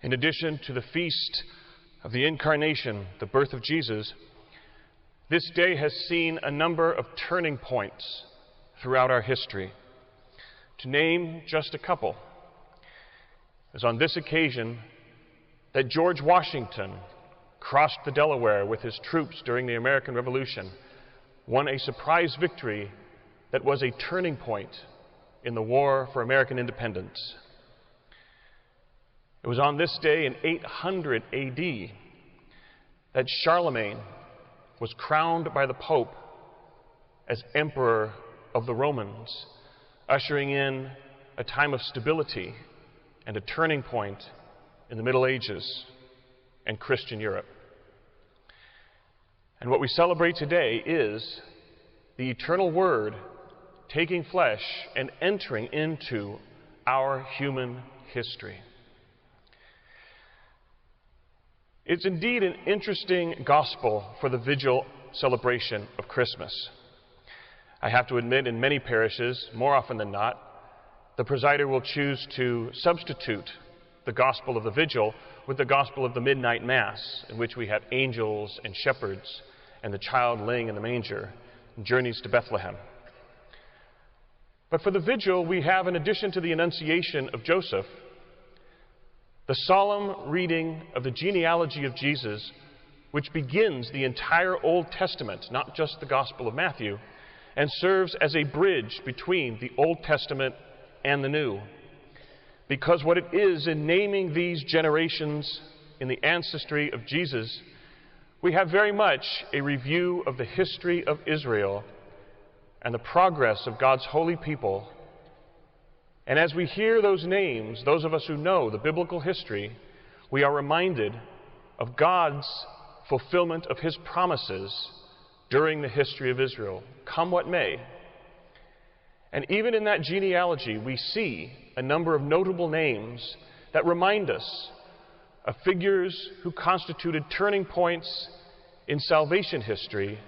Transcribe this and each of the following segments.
In addition to the feast of the Incarnation, the birth of Jesus, this day has seen a number of turning points throughout our history. To name just a couple, it was on this occasion that George Washington crossed the Delaware with his troops during the American Revolution, won a surprise victory that was a turning point in the war for American independence. It was on this day in 800 AD that Charlemagne was crowned by the Pope as Emperor of the Romans, ushering in a time of stability and a turning point in the Middle Ages and Christian Europe. And what we celebrate today is the eternal Word taking flesh and entering into our human history. It's indeed an interesting gospel for the Vigil celebration of Christmas. I have to admit, in many parishes, more often than not, the presider will choose to substitute the gospel of the Vigil with the gospel of the midnight Mass, in which we have angels and shepherds and the child laying in the manger and journeys to Bethlehem. But for the Vigil, we have, in addition to the Annunciation of Joseph, the solemn reading of the genealogy of Jesus, which begins the entire Old Testament, not just the Gospel of Matthew, and serves as a bridge between the Old Testament and the New. Because what it is in naming these generations in the ancestry of Jesus, we have very much a review of the history of Israel and the progress of God's holy people. And as we hear those names, those of us who know the biblical history, we are reminded of God's fulfillment of His promises during the history of Israel, come what may. And even in that genealogy, we see a number of notable names that remind us of figures who constituted turning points in salvation history,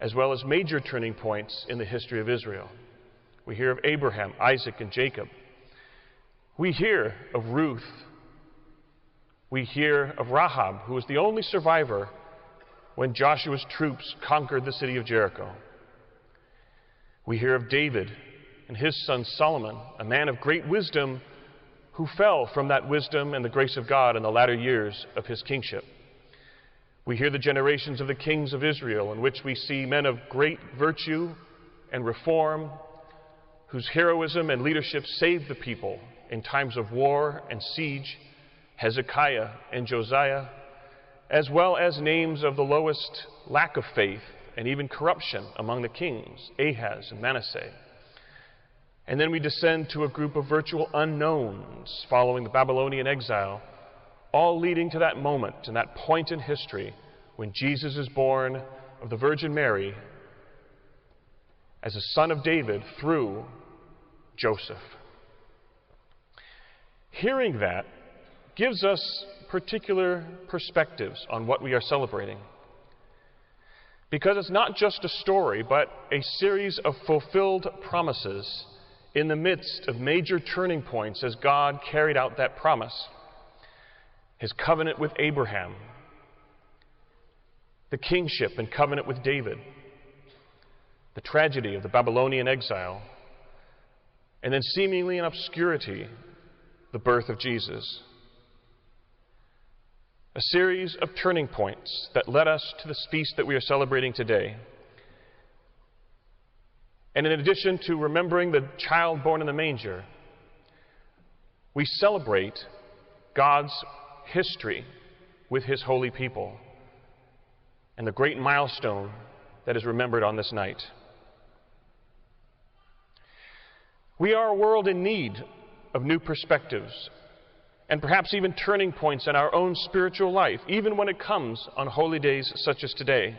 as well as major turning points in the history of Israel. We hear of Abraham, Isaac, and Jacob. We hear of Ruth. We hear of Rahab, who was the only survivor when Joshua's troops conquered the city of Jericho. We hear of David and his son Solomon, a man of great wisdom who fell from that wisdom and the grace of God in the latter years of his kingship. We hear the generations of the kings of Israel, in which we see men of great virtue and reform, whose heroism and leadership saved the people in times of war and siege, Hezekiah and Josiah, as well as names of the lowest lack of faith and even corruption among the kings, Ahaz and Manasseh. And then we descend to a group of virtual unknowns following the Babylonian exile, all leading to that moment and that point in history when Jesus is born of the Virgin Mary as a son of David through Joseph. Hearing that gives us particular perspectives on what we are celebrating. Because it's not just a story, but a series of fulfilled promises in the midst of major turning points as God carried out that promise. His covenant with Abraham, the kingship and covenant with David, the tragedy of the Babylonian exile, and then seemingly in obscurity, the birth of Jesus. A series of turning points that led us to this feast that we are celebrating today. And in addition to remembering the child born in the manger, we celebrate God's history with His holy people and the great milestone that is remembered on this night. We are a world in need of new perspectives and perhaps even turning points in our own spiritual life, even when it comes on holy days such as today.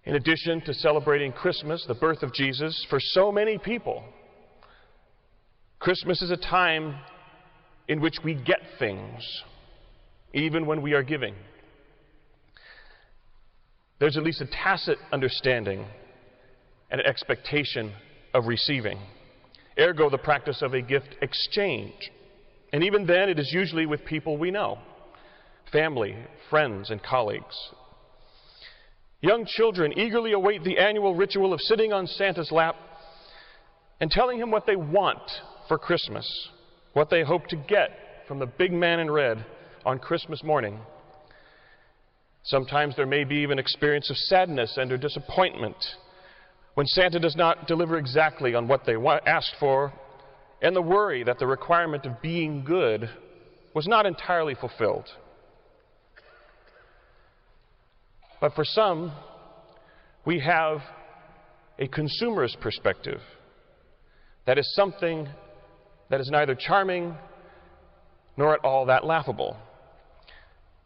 In addition to celebrating Christmas, the birth of Jesus, for so many people, Christmas is a time in which we get things, even when we are giving. There's at least a tacit understanding and an expectation of receiving. Ergo, the practice of a gift exchange And even then, it is usually with people we know, family, friends, and colleagues. Young children eagerly await the annual ritual of sitting on Santa's lap and telling him what they want for Christmas, what they hope to get from the big man in red on Christmas morning. Sometimes there may be even an experience of sadness and or disappointment when Santa does not deliver exactly on what they asked for, and the worry that the requirement of being good was not entirely fulfilled. But for some, we have a consumerist perspective that is something that is neither charming nor at all that laughable.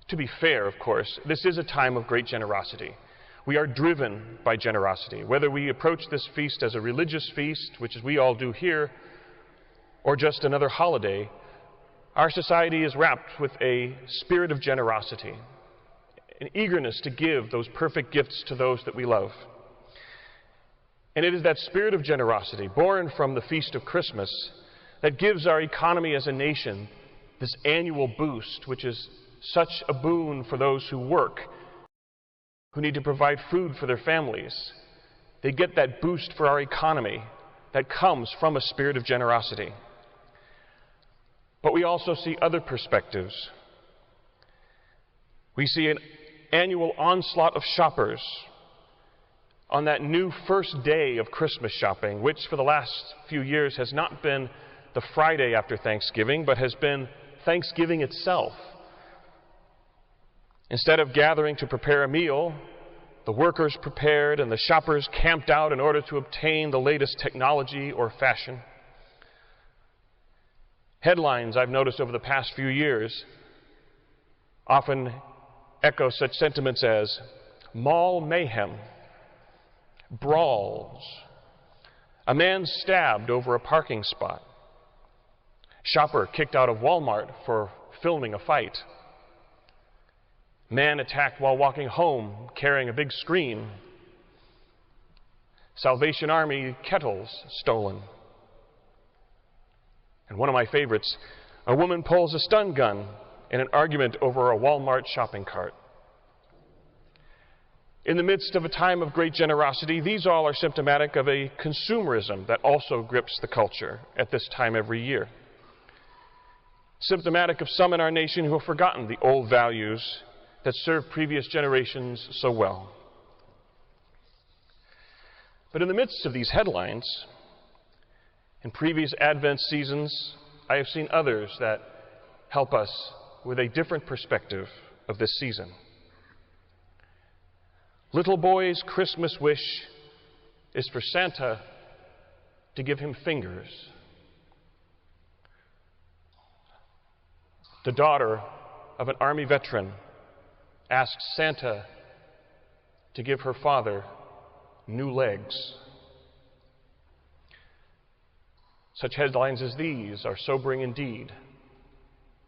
To be fair, of course, this is a time of great generosity. We are driven by generosity. Whether we approach this feast as a religious feast, which is we all do here, or just another holiday, our society is wrapped with a spirit of generosity, an eagerness to give those perfect gifts to those that we love. And it is that spirit of generosity, born from the feast of Christmas, that gives our economy as a nation this annual boost, which is such a boon for those who work, who need to provide food for their families. They get that boost for our economy that comes from a spirit of generosity. But we also see other perspectives. We see an annual onslaught of shoppers on that new first day of Christmas shopping, which for the last few years has not been the Friday after Thanksgiving, but has been Thanksgiving itself. Instead of gathering to prepare a meal, the workers prepared and the shoppers camped out in order to obtain the latest technology or fashion. Headlines I've noticed over the past few years often echo such sentiments as mall mayhem, brawls, a man stabbed over a parking spot, shopper kicked out of Walmart for filming a fight, man attacked while walking home carrying a big screen, Salvation Army kettles stolen. And one of my favorites, a woman pulls a stun gun in an argument over a Walmart shopping cart. In the midst of a time of great generosity, these all are symptomatic of a consumerism that also grips the culture at this time every year. Symptomatic of some in our nation who have forgotten the old values that served previous generations so well. But in the midst of these headlines, in previous Advent seasons, I have seen others that help us with a different perspective of this season. Little boy's Christmas wish is for Santa to give him fingers. The daughter of an Army veteran asks Santa to give her father new legs. Such headlines as these are sobering indeed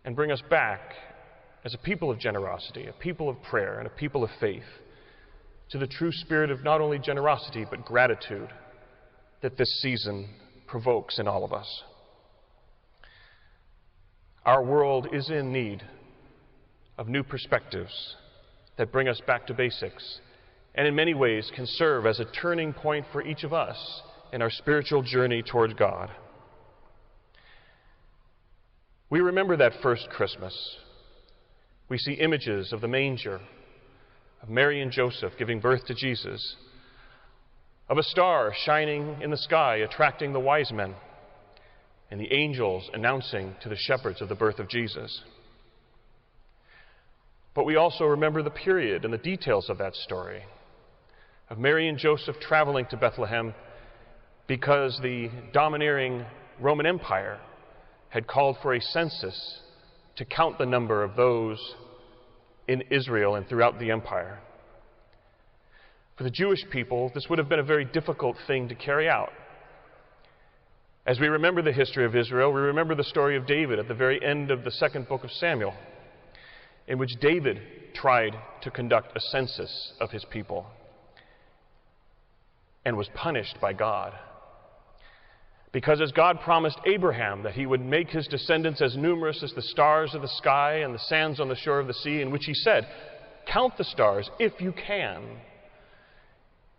and bring us back as a people of generosity, a people of prayer, and a people of faith to the true spirit of not only generosity but gratitude that this season provokes in all of us. Our world is in need of new perspectives that bring us back to basics and in many ways can serve as a turning point for each of us in our spiritual journey towards God. We remember that first Christmas. We see images of the manger, of Mary and Joseph giving birth to Jesus, of a star shining in the sky attracting the wise men, and the angels announcing to the shepherds of the birth of Jesus. But we also remember the period and the details of that story, of Mary and Joseph traveling to Bethlehem because the domineering Roman Empire had called for a census to count the number of those in Israel and throughout the empire. For the Jewish people, this would have been a very difficult thing to carry out. As we remember the history of Israel, we remember the story of David at the very end of the second book of Samuel, in which David tried to conduct a census of his people and was punished by God Because as God promised Abraham that he would make his descendants as numerous as the stars of the sky and the sands on the shore of the sea, in which he said, "Count the stars if you can,"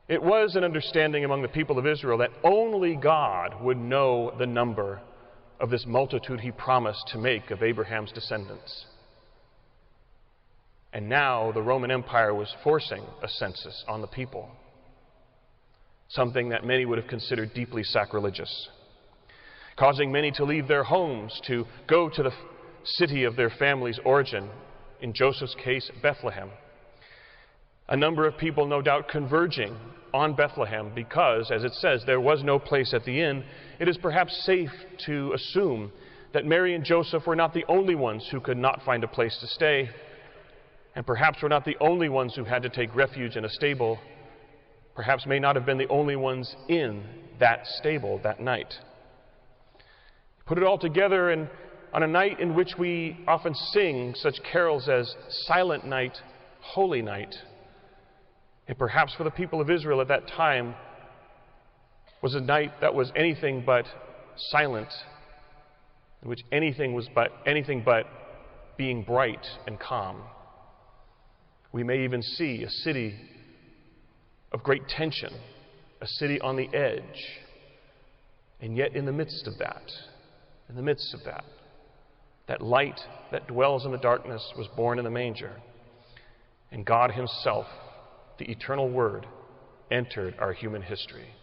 it was an understanding among the people of Israel that only God would know the number of this multitude he promised to make of Abraham's descendants. And now the Roman Empire was forcing a census on the people, something that many would have considered deeply sacrilegious, causing many to leave their homes to go to the city of their family's origin, in Joseph's case, Bethlehem. A number of people, no doubt, converging on Bethlehem because, as it says, there was no place at the inn. It is perhaps safe to assume that Mary and Joseph were not the only ones who could not find a place to stay, and perhaps were not the only ones who had to take refuge in a stable, perhaps may not have been the only ones in that stable that night. Put it all together, and on a night in which we often sing such carols as Silent Night, Holy Night, and perhaps for the people of Israel at that time was a night that was anything but silent, in which anything but being bright and calm. We may even see a city of great tension, a city on the edge, and yet in the midst of that, that light that dwells in the darkness was born in the manger, and God himself, the eternal Word, entered our human history,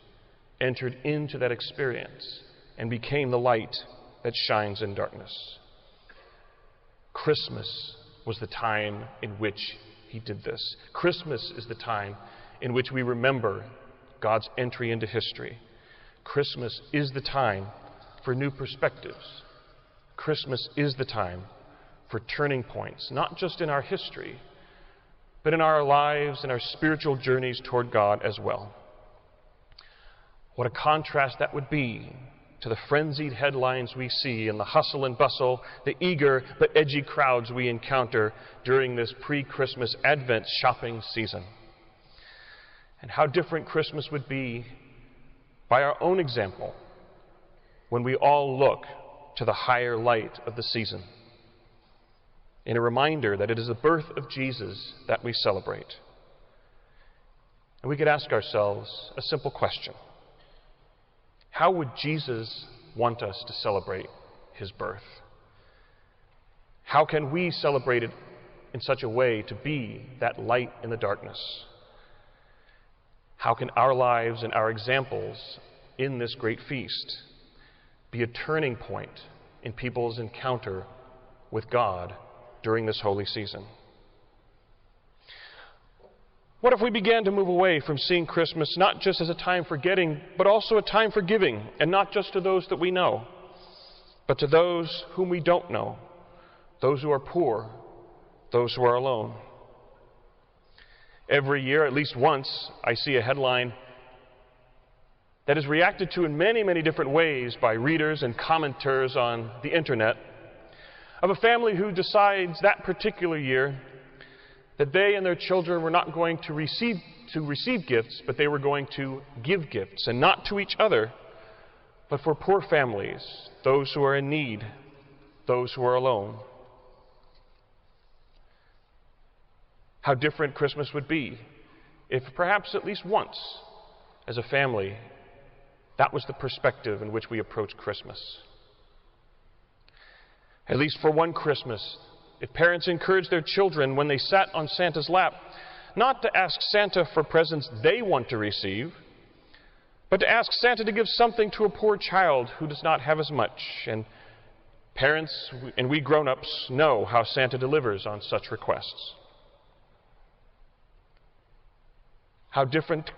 entered into that experience, and became the light that shines in darkness. Christmas was the time in which he did this. Christmas is the time in which we remember God's entry into history. Christmas is the time for new perspectives. Christmas is the time for turning points, not just in our history, but in our lives and our spiritual journeys toward God as well. What a contrast that would be to the frenzied headlines we see and the hustle and bustle, the eager but edgy crowds we encounter during this pre-Christmas Advent shopping season. And how different Christmas would be by our own example when we all look to the higher light of the season, in a reminder that it is the birth of Jesus that we celebrate. And we could ask ourselves a simple question. How would Jesus want us to celebrate his birth? How can we celebrate it in such a way to be that light in the darkness? How can our lives and our examples in this great feast be a turning point in people's encounter with God during this holy season? What if we began to move away from seeing Christmas not just as a time for getting, but also a time for giving, and not just to those that we know, but to those whom we don't know, those who are poor, those who are alone? Every year, at least once, I see a headline that is reacted to in many, many different ways by readers and commenters on the internet, of a family who decides that particular year that they and their children were not going to receive gifts, but they were going to give gifts, and not to each other, but for poor families, those who are in need, those who are alone. How different Christmas would be if perhaps at least once, as a family, that was the perspective in which we approach Christmas. At least for one Christmas, if parents encouraged their children when they sat on Santa's lap, not to ask Santa for presents they want to receive, but to ask Santa to give something to a poor child who does not have as much. And parents and we grown-ups know how Santa delivers on such requests. How different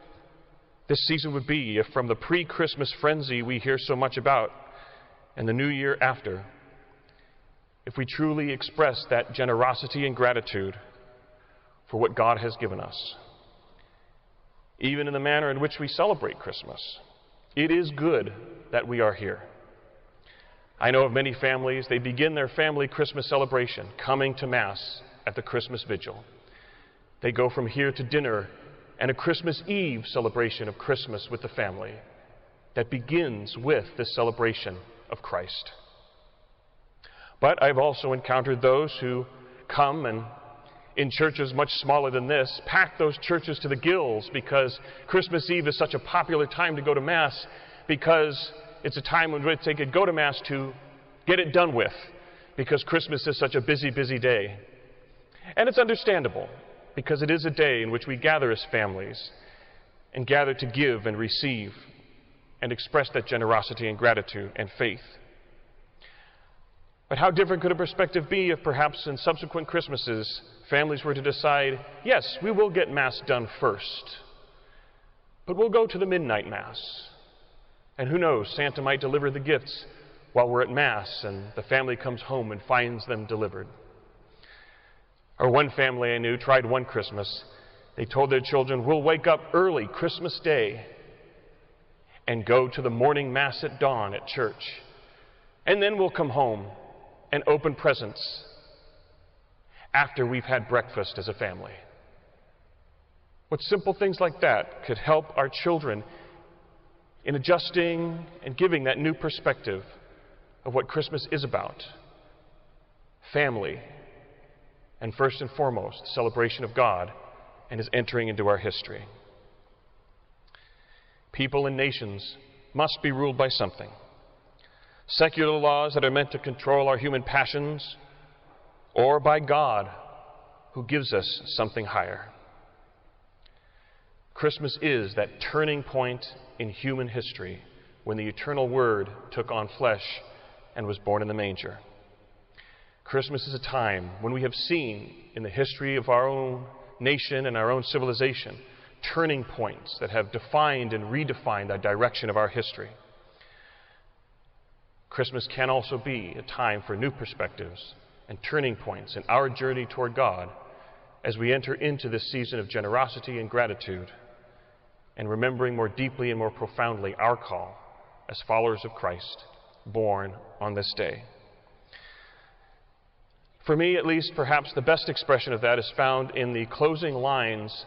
this season would be if from the pre-Christmas frenzy we hear so much about and the new year after, if we truly express that generosity and gratitude for what God has given us, even in the manner in which we celebrate Christmas. It is good that we are here. I know of many families, they begin their family Christmas celebration coming to Mass at the Christmas Vigil. They go from here to dinner and a Christmas Eve celebration of Christmas with the family. that begins with this celebration of Christ. But I've also encountered those who come and, in churches much smaller than this, pack those churches to the gills because Christmas Eve is such a popular time to go to Mass, because it's a time when they could go to Mass to get it done with, because Christmas is such a busy, busy day. And it's understandable, because it is a day in which we gather as families and gather to give and receive and express that generosity and gratitude and faith. But how different could a perspective be if perhaps in subsequent Christmases, families were to decide, yes, we will get Mass done first, but we'll go to the midnight Mass. And who knows, Santa might deliver the gifts while we're at Mass and the family comes home and finds them delivered. Or one family I knew tried one Christmas. They told their children, we'll wake up early Christmas Day and go to the morning Mass at dawn at church. And then we'll come home and open presents after we've had breakfast as a family. What simple things like that could help our children in adjusting and giving that new perspective of what Christmas is about. Family, and first and foremost, the celebration of God and His entering into our history. People and nations must be ruled by something. Secular laws that are meant to control our human passions, or by God, who gives us something higher. Christmas is that turning point in human history when the eternal Word took on flesh and was born in the manger. Christmas is a time when we have seen in the history of our own nation and our own civilization turning points that have defined and redefined the direction of our history. Christmas can also be a time for new perspectives and turning points in our journey toward God as we enter into this season of generosity and gratitude and remembering more deeply and more profoundly our call as followers of Christ, born on this day. For me, at least, perhaps the best expression of that is found in the closing lines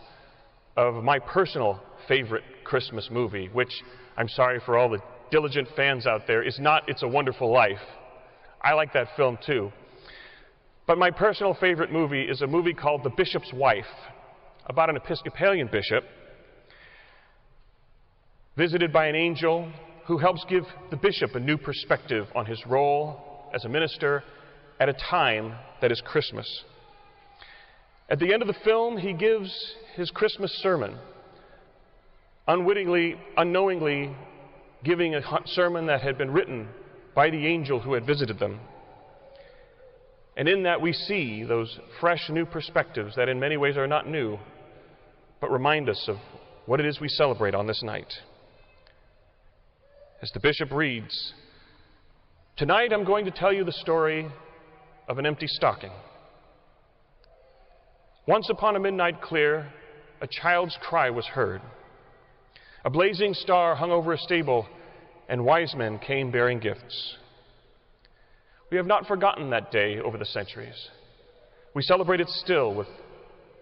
of my personal favorite Christmas movie, which, I'm sorry for all the diligent fans out there, is not It's a Wonderful Life. I like that film too. But my personal favorite movie is a movie called The Bishop's Wife, about an Episcopalian bishop visited by an angel who helps give the bishop a new perspective on his role as a minister at a time that is Christmas. At the end of the film, he gives his Christmas sermon, unknowingly giving a sermon that had been written by the angel who had visited them. And in that we see those fresh new perspectives that in many ways are not new, but remind us of what it is we celebrate on this night. As the bishop reads, "Tonight I'm going to tell you the story of an empty stocking. Once upon a midnight clear, a child's cry was heard. A blazing star hung over a stable, and wise men came bearing gifts. We have not forgotten that day over the centuries. We celebrate it still with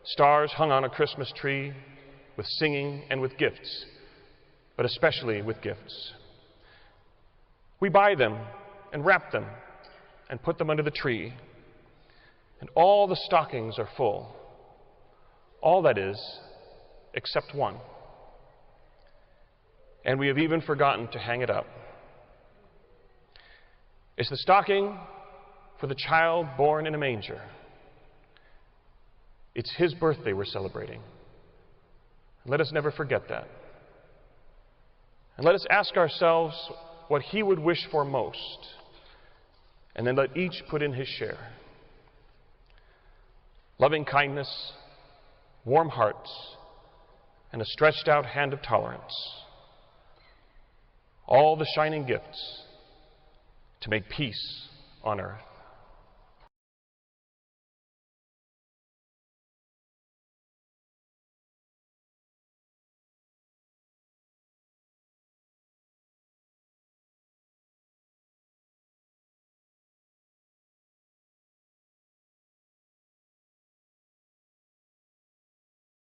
stars hung on a Christmas tree, with singing and with gifts, but especially with gifts. We buy them and wrap them and put them under the tree, and all the stockings are full. All that is, except one. And we have even forgotten to hang it up. It's the stocking for the child born in a manger. It's His birthday we're celebrating. Let us never forget that. And let us ask ourselves what He would wish for most, and then let each put in his share. Loving kindness, warm hearts, and a stretched out hand of tolerance. All the shining gifts to make peace on earth.